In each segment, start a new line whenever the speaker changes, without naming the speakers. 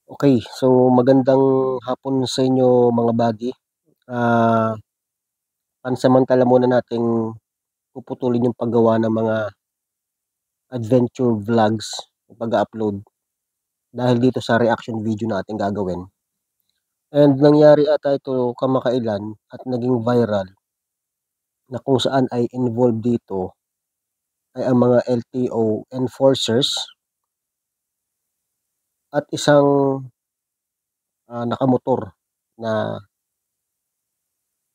Okay, so magandang hapon sa inyo mga buddy. Ah, Pansamantala muna nating puputulin yung paggawa ng mga adventure vlogs, pag-upload dahil dito sa reaction video natin gagawin. And nangyari ata ito kamakailan at naging viral na kung saan ay involved dito ay ang mga LTO enforcers at isang nakamotor na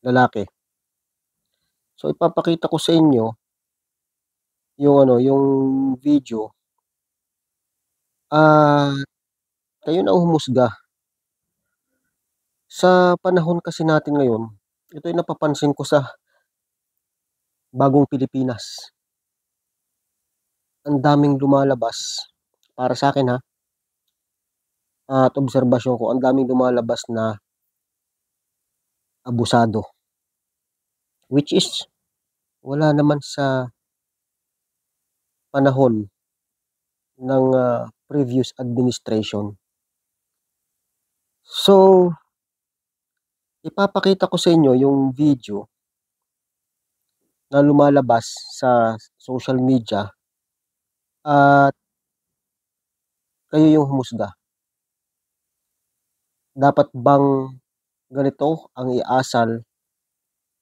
lalaki. So ipapakita ko sa inyo yung video. Ah, Kayo na ang humusga. Sa panahon kasi natin ngayon, ito ay napapansin ko sa bagong Pilipinas. Ang daming lumalabas, para sa akin ha, at obserbasyon ko, ang daming lumalabas na abusado. Which is, wala naman sa panahon ng previous administration. So, ipapakita ko sa inyo yung video na lumalabas sa social media at kayo yung humusga. Dapat bang ganito ang iasal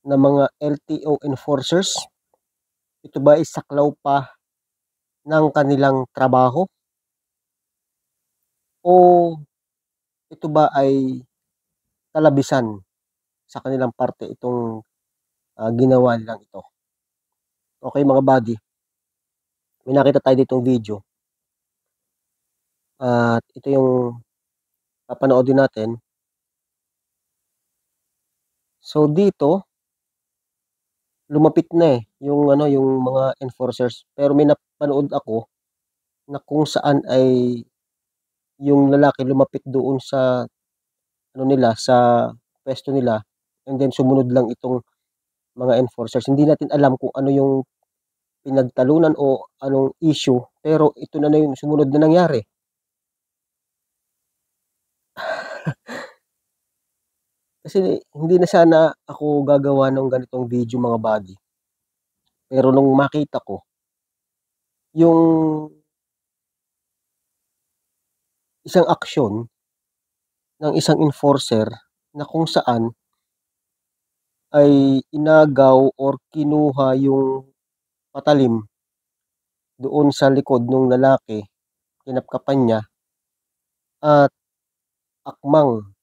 ng mga LTO enforcers? Ito ba ay saklaw pa ng kanilang trabaho? O ito ba ay kalabisan sa kanilang parte itong ginawa nilang ito? Okay mga buddy, may nakita tayo ditong video. At ito yung papanoodin natin. So dito, lumapit na yung mga enforcers. Pero may napanood ako na kung saan ay yung lalaki lumapit doon sa ano nila, sa pwesto nila, and then sumunod lang itong mga enforcers. Hindi natin alam kung ano yung pinagtalunan o anong issue, pero ito na yung sumunod na nangyari. Kasi hindi na sana ako gagawa ng ganitong video mga buddy. Pero nung makita ko yung isang aksyon ng isang enforcer na kung saan ay inagaw or kinuha yung patalim doon sa likod ng lalaki, kinapkapan niya at akmang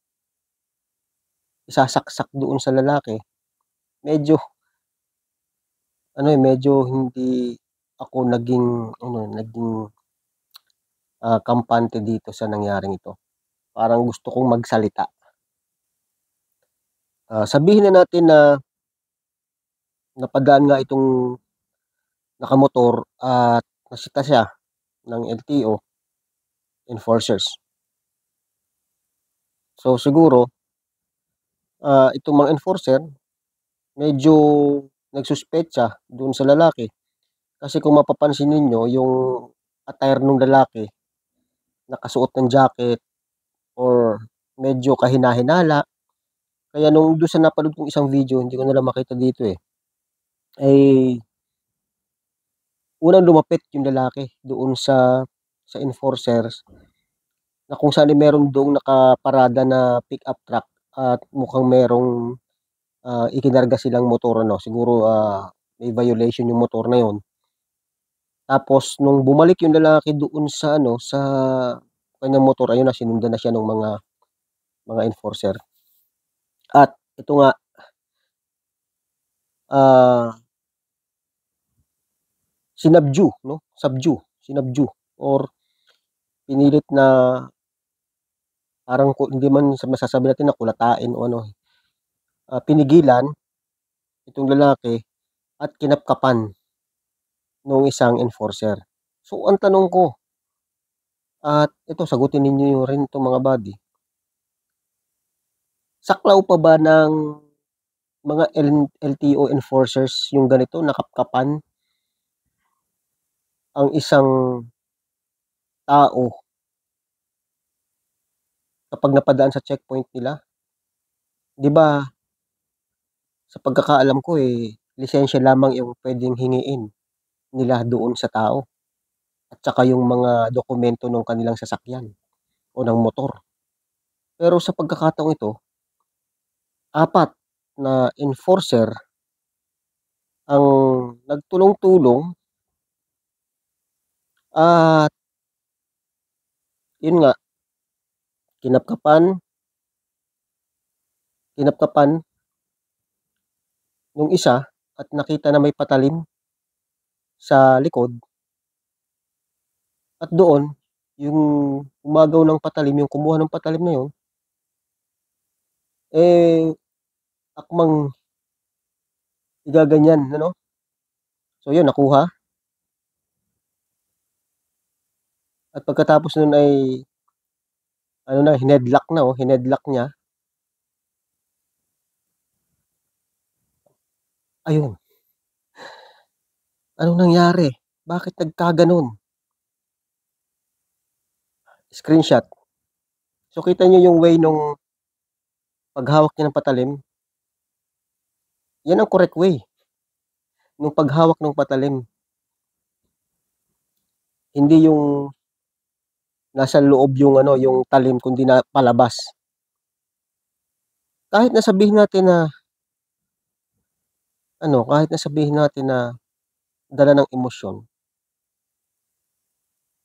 isasaksak doon sa lalaki. Medyo medyo hindi ako naging kampante dito sa nangyaring ito. Parang gusto kong magsalita. Sabihin na natin na napadaan nga itong nakamotor at nasita siya ng LTO enforcers. So siguro itong mga enforcer medyo nagsuspecha doon sa lalaki. Kasi kung mapapansin ninyo, yung attire ng lalaki, nakasuot ng jacket or medyo kahina-hinala. Kaya nung doon sa napanood kong isang video, hindi ko na lang makita dito ay unang lumapit yung lalaki doon sa enforcers na kung saan meron doong nakaparada na pick-up truck at mukhang merong ikinarga silang motor siguro may violation yung motor na yon. Tapos nung bumalik yung lalaki doon sa kanyang motor, ayun na sinundan na siya ng mga enforcer. At ito nga ah sinabju or pinilit na parang hindi man masasabi natin na kulatain o pinigilan itong lalaki at kinapkapan ng isang enforcer. So ang tanong ko, at ito sagutin ninyo yung rin itong mga buddy, saklaw pa ba ng mga LTO enforcers yung ganito, nakapkapan ang isang tao kapag napadaan sa checkpoint nila. 'Di ba, sa pagkakaalam ko, lisensya lamang yung puwedeng hingiin nila doon sa tao at saka yung mga dokumento nung kanilang sasakyan o ng motor. Pero sa pagkakataong ito, 4 na enforcer ang nagtulong-tulong at yun nga, kinapkapan kinapkapan nung isa at nakita na may patalim sa likod at doon yung umagaw ng patalim, yung kumuha ng patalim na yun, eh, akmang igaganyan ano. So yun nakuha at pagkatapos nun ay ano na, hinedlock na, hinedlock niya. Ayun, anong nangyari? Bakit nagkagano'n? Screenshot. So kita niyo yung way nung paghawak niya ng patalim, yan ang correct way nung paghawak ng patalim. Hindi yung nasa loob yung ano, yung talim kundi na palabas. Kahit na sabihin natin na ano, kahit na sabihin natin na dala ng emosyon,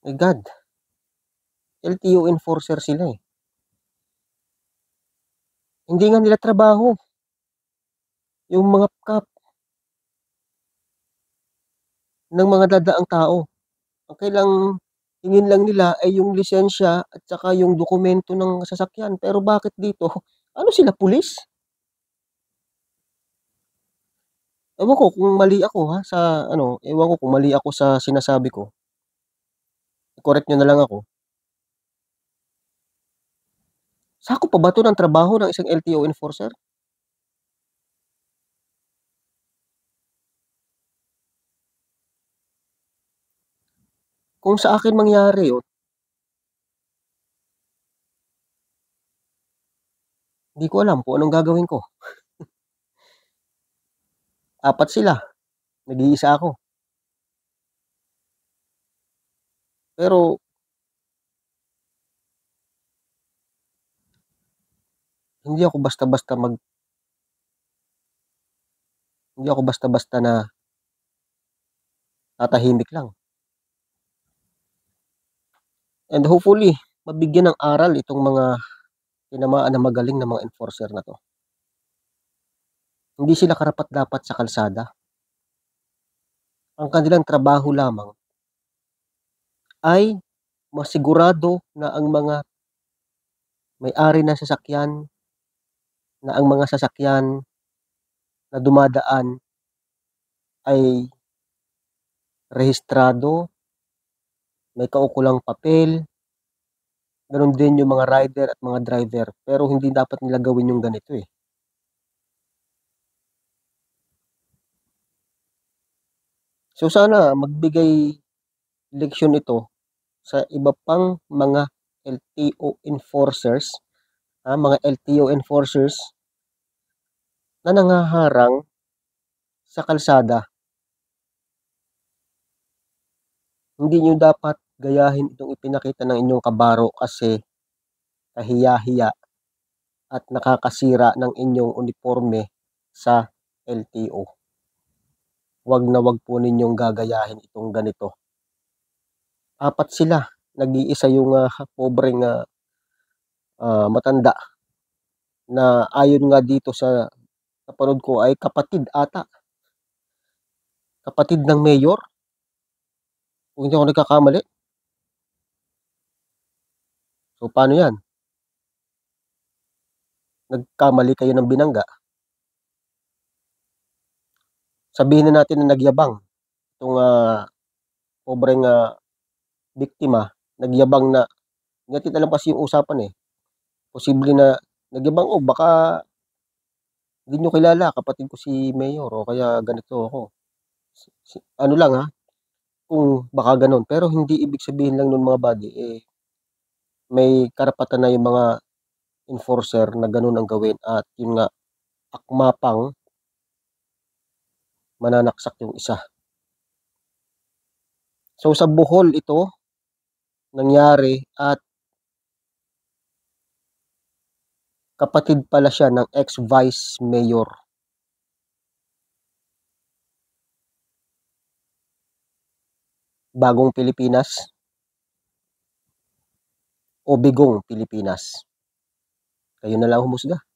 my God, LTO enforcer sila eh. Hindi nga nila trabaho yung mga kap ng mga dadaang tao. Ang kailang hingin lang nila ay yung lisensya at saka yung dokumento ng sasakyan. Pero bakit dito? Ano sila, pulis? Ewan ko kung mali ako ha sa ano, ewan ko kung mali ako sa sinasabi ko. I-correct nyo na lang ako. Sakop pa ba 'to ng trabaho ng isang LTO enforcer? Kung sa akin mangyari yun, hindi ko alam kung anong gagawin ko. 4 sila, nag-iisa ako. Pero hindi ako basta-basta hindi ako basta-basta na tatahimik lang. And hopefully, mabigyan ng aral itong mga tinamaan na magaling na mga enforcer na 'to. Hindi sila karapat-dapat sa kalsada. Ang kanilang trabaho lamang ay masigurado na ang mga may-ari ng sasakyan, na ang mga sasakyan na dumadaan ay rehistrado, may kaukulang papel, gano'n din yung mga rider at mga driver. Pero hindi dapat nila gawin yung ganito eh. So sana magbigay leksyon ito sa iba pang mga LTO enforcers, mga LTO enforcers na nangaharang sa kalsada. Hindi nyo dapat gayahin itong ipinakita ng inyong kabaro kasi kahiya-hiya at nakakasira ng inyong uniforme sa LTO. Wag na wag po ninyong gagayahin itong ganito. 4 sila, nag-iisa yung pobreng matanda na ayon nga dito sa napanood ko ay kapatid ata. Kapatid ng mayor, kung hindi ako nagkakamali. So paano yan? Nagkamali kayo ng binangga. Sabihin na natin na nagyabang itong pobreng biktima, nagyabang na, hindi natin alam kasi yung usapan eh. Posible na nagyabang, baka hindi nyo kilala, kapatid ko si Mayor, o kaya ganito ako. Ano lang kung baka ganun. Pero hindi ibig sabihin lang nun mga buddy, may karapatan na yung mga enforcer na ganun ang gawin at yun nga, akma pang mananaksak yung isa. So sa Bohol ito nangyari at kapatid pala siya ng ex-vice mayor. Bagong Pilipinas o Bigong Pilipinas. Kayo na lang humusga.